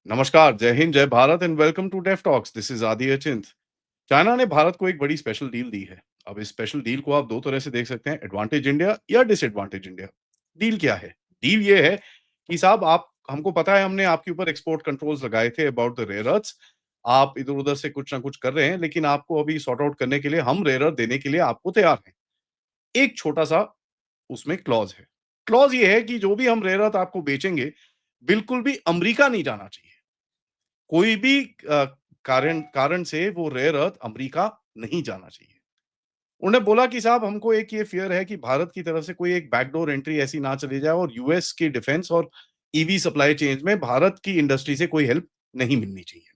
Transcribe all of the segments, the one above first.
नमस्कार, जय हिंद, जय Bharat and welcome to Def Talks. This is Aadi Achint. China ने भारत को एक बड़ी स्पेशल डील दी है। अब इस स्पेशल डील को आप दो तरह से देख सकते हैं, एडवांटेज इंडिया या डिसएडवांटेज इंडिया। डील क्या है? डील ये है कि साहब आप हमको पता है हमने आपके ऊपर एक्सपोर्ट कंट्रोल्स लगाए थे अबाउट द रेयर अर्थ्स। आप इधर-उधर से कुछ ना कुछ कर रहे हैं, लेकिन आपको अभी सॉर्ट आउट करने के लिए हम रेयर अर्थ देने के लिए आपको तैयार हैं। एक छोटा-सा उसमें क्लॉज़ है। क्लॉज़ ये है कि जो भी हम रेयर अर्थ आपको बेचेंगे, बिल्कुल भी अमेरिका नहीं जाना चाहिए। कोई भी कारण कारण से वो रेयर अर्थ अमेरिका नहीं जाना चाहिए। उन्होंने बोला कि साहब हमको एक ये फ़ियर है कि भारत की तरफ से कोई एक बैकडोर एंट्री ऐसी ना चली जाए और यूएस की डिफेंस और ईवी सप्लाई चेन्स में भारत की इंडस्ट्री से कोई हेल्प नहीं मिलनी चाहिए।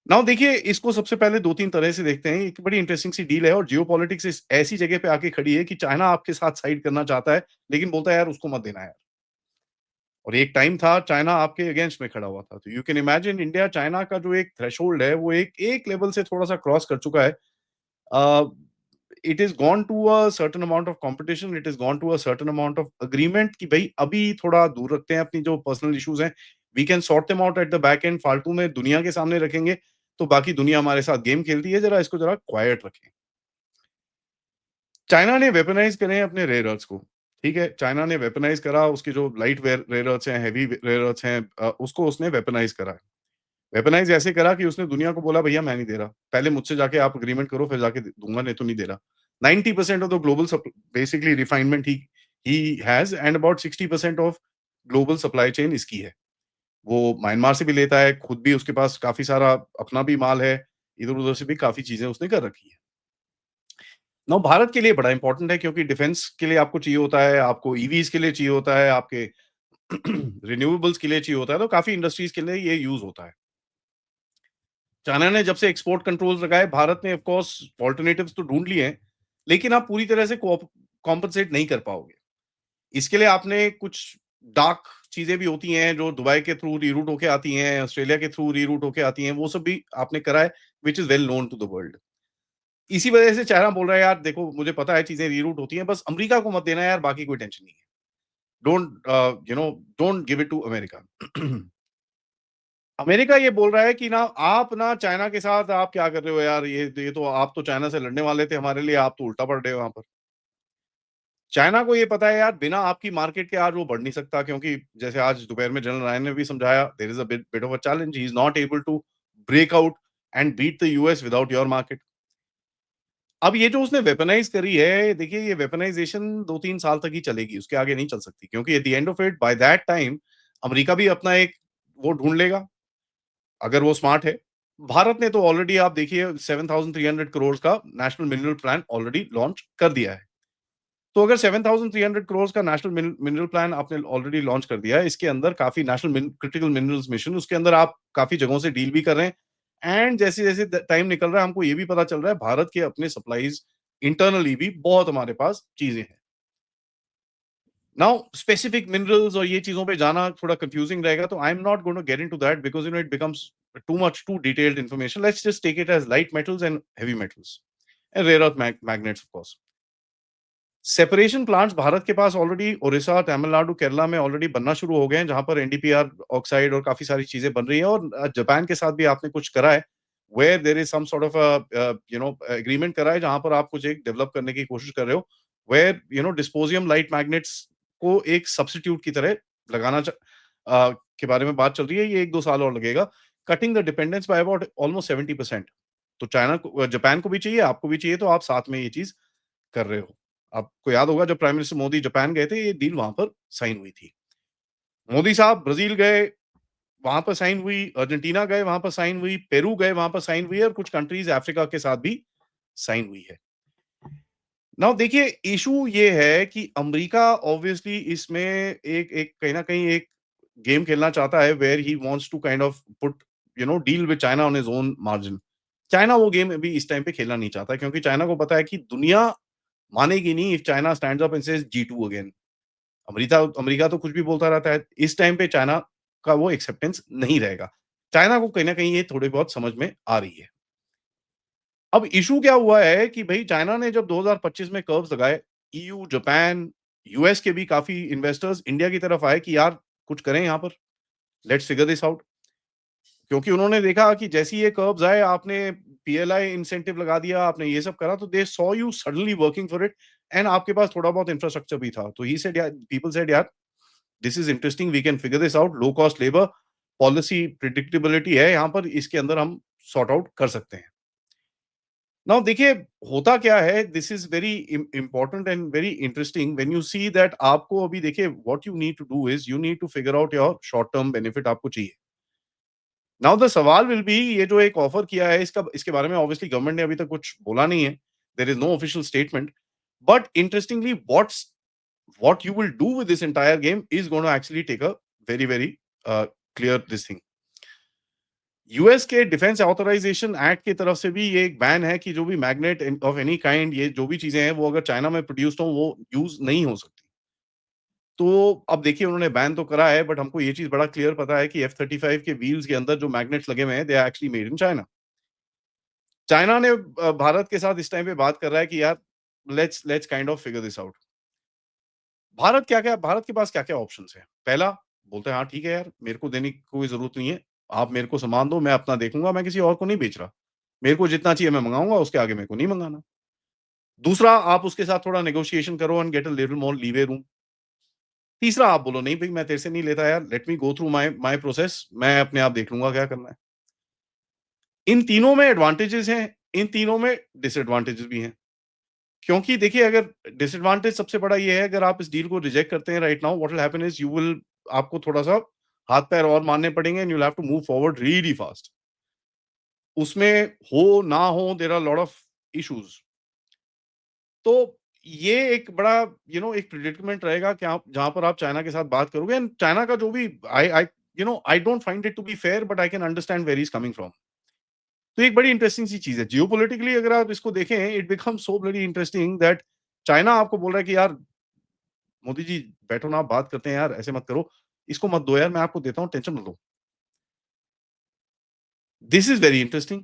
नाउ देखिए इसको सबसे पहले 2-3 तरह से देखते हैं। एक बड़ी इंटरेस्टिंग सी डील है और जियोपॉलिटिक्स इस ऐसी जगह पे आके खड़ी है कि चाइना आपके साथ साइड करना चाहता है, लेकिन बोलता है यार उसको मत देना यार। और एक टाइम था चाइना आपके अगेंस्ट में खड़ा हुआ था। तो you can imagine India China का जो एक थ्रेशोल्ड है वो एक एक लेवल से थोड़ा-सा क्रॉस कर चुका है। Uh, it is gone to a certain amount of competition, it is gone to a certain amount of agreement कि भई अभी थोड़ा दूर रखते हैं अपनी जो पर्सनल इश्यूज़ हैं। We can sort them out at the back end. फालतू में दुनिया के सामने रखेंगे, तो बाकी दुनिया हमारे साथ गेम खेलती है, ज़रा इसको ज़रा क्वाइट रखें। चाइना ने वेपनाइज़ करे हैं अपने रेयर अर्थ्स को, ठीक है? चाइना ने वेपनाइज़ करा, उसके जो लाइट रेयर अर्थ्स हैं, हेवी रेयर अर्थ्स हैं, उसको उसने वेपनाइज़ करा है। वेपनाइज़ ऐसे करा कि उसने दुनिया को बोला भैया मैं नहीं दे रहा। पहले मुझसे जाके आप एग्रीमेंट करो फिर जाके दूँगा, नहीं तो नहीं दे रहा। 90% of the global basically refinement he has and about 60% of global supply chain इसकी है। वो म्यांमार से भी लेता है, खुद भी उसके पास काफ़ी सारा अपना भी माल है, इधर-उधर से भी काफ़ी चीज़ें उसने कर रखी हैं। नाउ भारत के लिए बड़ा इम्पोर्टेंट है क्योंकि डिफेंस के लिए आपको चाहिए होता है, आपको ईवीज़ के लिए चाहिए होता है, आपके रिन्यूएबल्स के लिए चाहिए होता है, तो काफ़ी इंडस्ट्रीज़ के लिए ये यूज़ होता है। चाइना ने जब से एक्सपोर्ट कंट्रोल्स लगाए, भारत ने ऑफ कोर्स अल्टरनेटिव्स तो ढूँढ लिए हैं, लेकिन आप पूरी तरह से कॉम्पेंसेट नहीं कर पाओगे। इसके लिए आपने कुछ डार्क चीज़ें भी होती हैं, जो दुबई के थ्रू रीरूट होके आती हैं, ऑस्ट्रेलिया के थ्रू रीरूट होके आती हैं, वो सब भी आपने करा है, which is well known to the world. इसी वजह से चाइना बोल रहा है, यार देखो मुझे पता है चीज़ें रीरूट होती हैं, बस अमेरिका को मत देना यार, बाकी कोई टेंशन नहीं है। Don't don't give it to America. America ये बोल रहा है कि ना आप ना चाइना के साथ आप क्या कर रहे हो यार, ये तो आप तो चाइना से लड़ने वाले थे हमारे लिए, आप तो उल्टा पड़ रहे हो यहाँ पर। चाइना को ये पता है यार बिना आपकी मार्केट के आज वो बढ़ नहीं सकता, क्योंकि जैसे आज दोपहर में जनरल रायन ने भी समझाया, there is a bit of a challenge, he is not able to break out and beat the US without your market. अब ये जो उसने वेपनाइज़ करी है, देखिए ये वेपनाइज़ेशन 2-3 साल तक ही चलेगी, उसके आगे नहीं चल सकती, क्योंकि at the end of it by that time America भी अपना एक वो ढूँढ लेगा, अगर वो स्मार्ट है। भारत ने तो ऑलरेडी आप देखिए 7300 करोड़ का national mineral plan already launch कर दिया है। तो अगर 7300 करोड़ का नेशनल मिनरल प्लान आपने ऑलरेडी लॉन्च कर दिया है, इसके अंदर काफ़ी नेशनल क्रिटिकल मिनरल्स मिशन, उसके अंदर आप काफ़ी जगहों से डील भी कर रहे हैं एंड जैसे-जैसे टाइम निकल रहा है हमको ये भी पता चल रहा है भारत के अपने सप्लाईज़ इंटरनली भी बहुत हमारे पास चीज़ें हैं। नाउ स्पेसिफिक मिनरल्स और ये चीज़ों पे जाना थोड़ा कन्फ्यूजिंग रहेगा, तो I am not going to get into that because it becomes too detailed information. Let's just take it as light metals and heavy metals and rare earth magnets of course. Separation plants Bharat के पास already Odisha, Tamil Nadu, Kerala में already बनना शुरू हो गए हैं, जहाँ पर एनडीपीआर ऑक्साइड और काफ़ी सारी चीज़ें बन रही हैं, और जापान के साथ भी आपने कुछ करा है, where there is some sort of agreement करा है, जहाँ पर आप कुछ एक डेवलप करने की कोशिश कर रहे हो, वेयर डिस्पोज़ियम लाइट मैग्नेट्स को एक सब्स्टिट्यूट की तरह लगाना के बारे में बात चल रही है, ये 1-2 साल और लगेगा। Cutting the dependence by about almost 70%। तो जापान को भी चाहिए, आपको भी चाहिए, तो आप साथ में ये चीज़ कर रहे हो। आपको याद होगा जब प्राइम मिनिस्टर मोदी जापान गए थे, ये डील वहाँ पर साइन हुई थी। मोदी साहब ब्राज़ील गए, वहाँ पर साइन हुई, अर्जेंटीना गए, वहाँ पर साइन हुई, पेरू गए, वहाँ पर साइन हुई है, और कुछ कंट्रीज़ अफ्रीका के साथ भी साइन हुई है। नाउ देखिए इश्यू ये है कि अमेरिका ऑब्वियसली इसमें एक एक कहीं न कहीं एक गेम खेलना चाहता है, where he wants to kind of put deal with China on his own margin. China वो गेम अभी इस टाइम पे खेलना नहीं चाहता, क्योंकि चाइना को पता है कि दुनिया मानेगी नहीं if China stands up and says G2 again. America America तो कुछ भी बोलता रहता है। इस टाइम पे चाइना का वो एक्सेप्टेंस नहीं रहेगा। चाइना को कहीं न कहीं ये थोड़ी बहुत समझ में आ रही है। अब इश्यू क्या हुआ है कि भई चाइना ने जब 2025 में कर्व्स लगाए, ईयू, जापान, यूएस के भी काफ़ी इन्वेस्टर्स इंडिया की तरफ आए कि यार कुछ करें यहाँ पर, लेट्स फिगर दिस आउट। क्योंकि उन्होंने देखा कि जैसे ही ये कर्व्स आए, आपने पीएलआई इंसेंटिव लगा दिया, आपने ये सब करा, तो they saw you suddenly working for it and आपके पास थोड़ा बहुत इंफ्रास्ट्रक्चर भी था। तो ही सेड यार, पीपल सेड यार, this is interesting, we can figure this out, low cost labour, policy predictability है यहाँ पर, इसके अंदर हम सॉर्ट आउट कर सकते हैं। नाउ देखिए, होता क्या है, this is very important and very interesting when you see that आपको अभी देखिए what you need to do is you need to figure out your short term benefit आपको चाहिए। नाउ द सवाल विल बी, ये जो एक ऑफर किया है, इसका इसके बारे में ऑब्वियसली गवर्नमेंट ने अभी तक कुछ बोला नहीं है, there is no official statement, but interestingly what you will do with this entire game is going to actually take a very clear this thing। US के डिफेंस ऑथराइजेशन एक्ट की तरफ से भी ये एक बैन है कि जो भी मैग्नेट ऑफ एनी काइंड, ये जो भी चीजें हैं, वो अगर चाइना में प्रोड्यूस्ड हो, वो यूज नहीं हो सकती। तो अब देखिए, उन्होंने बैन तो करा है, बट हमको ये चीज बड़ा क्लियर पता है कि F-35 के व्हील्स के अंदर जो मैग्नेट्स लगे हुए हैं, they are actually made in China. China ने भारत के साथ इस टाइम पे बात कर रहा है कि यार, let's let's kind of figure this out. Bharat के पास क्या-क्या ऑप्शंस हैं? पहला, बोलते हैं हाँ ठीक है यार, मेरे को देने की कोई ज़रूरत नहीं है। आप मेरे को सामान दो, मैं अपना देखूँगा, मैं किसी और को नहीं बेच रहा। मेरे को जितना चाहिए मैं मँगाऊँगा, उसके आगे मेरे को नहीं मँगाना। दूसरा, आप उसके साथ थोड़ा नेगोशिएशन करो and get a little more leeway room. तीसरा, आप बोलो नहीं भई, मैं तेरे से नहीं लेता यार, let me go through my my process, मैं अपने आप देख लूँगा क्या करना है। इन तीनों में एडवांटेजेस हैं, इन तीनों में डिसएडवांटेजेस भी हैं। क्योंकि देखिए, अगर डिसएडवांटेज सबसे बड़ा ये है, अगर आप इस डील को रिजेक्ट करते हैं right now, what will happen is you will आपको थोड़ा-सा हाथ पैर और मारने पड़ेंगे and you will have to move forward really fast. उसमें हो ना हो, there are lot of issues. तो ये एक बड़ा एक प्रेडिक्टमेंट रहेगा कि आप जहां पर आप चाइना के साथ बात करोगे, एंड चाइना का जो भी I I don't find it to be fair, but I can understand where he is coming from. तो एक बड़ी इंटरेस्टिंग सी चीज है जियोपॉलिटिकली, अगर आप इसको देखें, it become so bloody interesting that China आपको बोल रहा है कि यार, मोदी जी बैठो ना, आप बात करते हैं यार, ऐसे मत करो, इसको मत दो यार, मैं आपको देता हूँ, टेंशन मत लो। This is very interesting.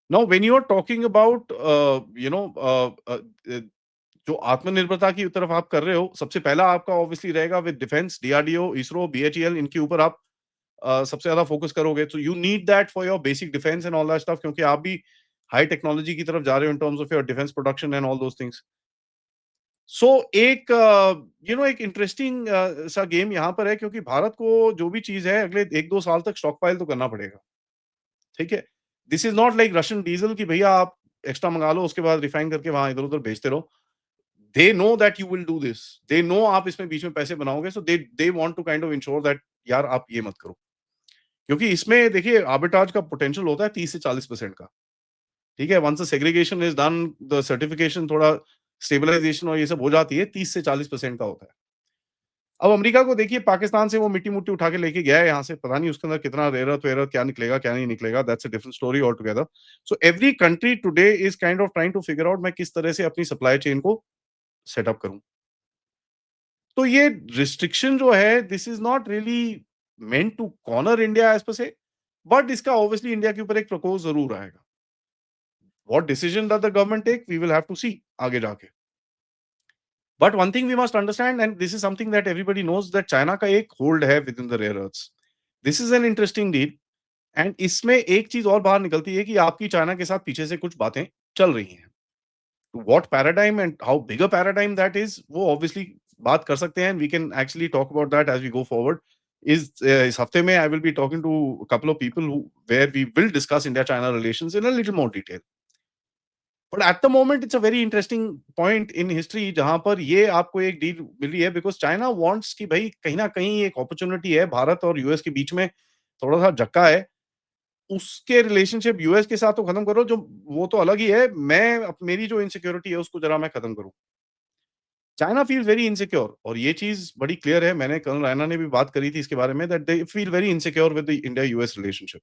Now when you are talking about जो आत्मनिर्भरता की तरफ आप कर रहे हो, सबसे पहला आपका ऑब्वियसली रहेगा with defence, DRDO, ISRO, BHEL, इनके ऊपर आप सबसे ज्यादा फोकस करोगे। तो you need that for your basic defence and all that stuff, क्योंकि आप भी हाई टेक्नोलॉजी की तरफ जा रहे हो in terms of your defence production and all those things. So एक एक इंटरेस्टिंग सा गेम यहाँ पर है, क्योंकि भारत को जो भी चीज है, अगले 1-2 साल तक स्टॉक पाइल तो करना पड़ेगा। ठीक है? This is not like Russian diesel कि भैया आप एक्स्ट्रा मंगा लो, उसके बाद रिफाइन करके वहां इधर-उधर भेजते रहो। They know that you will do this. They know आप इसमें बीच में पैसे बनाओगे, so they they want to kind of ensure that यार, आप ये मत करो। क्योंकि इसमें देखिए, आर्बिट्राज का पोटेंशियल होता है 30 से 40% का। ठीक है? Once the segregation is done, the certification, थोड़ा स्टेबलाइजेशन और ये सब हो जाती है, 30 से 40% का होता है। अब अमेरिका को देखिए, पाकिस्तान से वो मिट्टी-मुट्टी उठा के लेके गया है यहाँ से, पता नहीं उसके अंदर कितना रेयर अर्थ वेयर अर्थ क्या निकलेगा, क्या नहीं निकलेगा, that's a different story all together. So every country today is kind of trying to figure out मैं किस तरह से अपनी सप्लाई चेन को सेटअप करूँ। तो ये रिस्ट्रिक्शन जो है, this is not really meant to corner India as per se, but इसका ऑब्वियसली इंडिया के ऊपर एक प्रपोज जरूर आएगा। What decision that the government take, we will have to see आगे जाके। But one thing we must understand, and this is something that everybody knows, that China का एक होल्ड है within the rare earths. This is an interesting deal, and इसमें एक चीज और बाहर निकलती है कि आपकी चाइना के साथ पीछे से कुछ बातें चल रही हैं। What paradigm and how big a paradigm that is, वो ऑब्वियसली बात कर सकते हैं, we can actually talk about that as we go forward. इस हफ्ते में I will be talking to couple of people who where we will discuss India China relations in a little more detail. But at the moment it's a very interesting point in history, जहां पर ये आपको एक deal मिली है, because China wants कि भाई, कहीं ना कहीं एक अपॉर्चुनिटी है, भारत और यूएस के बीच में थोड़ा सा जक्का है, उसके रिलेशनशिप यूएस के साथ तो खत्म करो, जो वो तो अलग ही है, मैं मेरी जो इनसिक्योरिटी है उसको जरा मैं खत्म करूं। चाइना फील्स वेरी इनसिक्योर, और ये चीज बड़ी क्लियर है, मैंने कर्नल रैना ने भी बात करी थी इसके बारे में, that they feel very insecure with the India US relationship.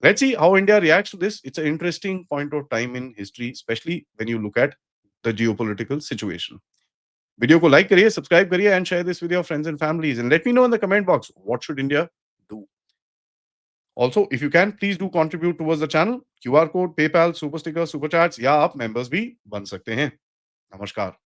Let's see how India reacts to this. It's a interesting point of time in history, specially when you look at the geopolitical situation. Video को like करिए, subscribe करिए and share this with your friends and families, and let me know in the comment box what should India do. Also, if you can, please do contribute towards the channel। QR code, PayPal, super sticker, super chats, या आप members भी बन सकते हैं। नमस्कार।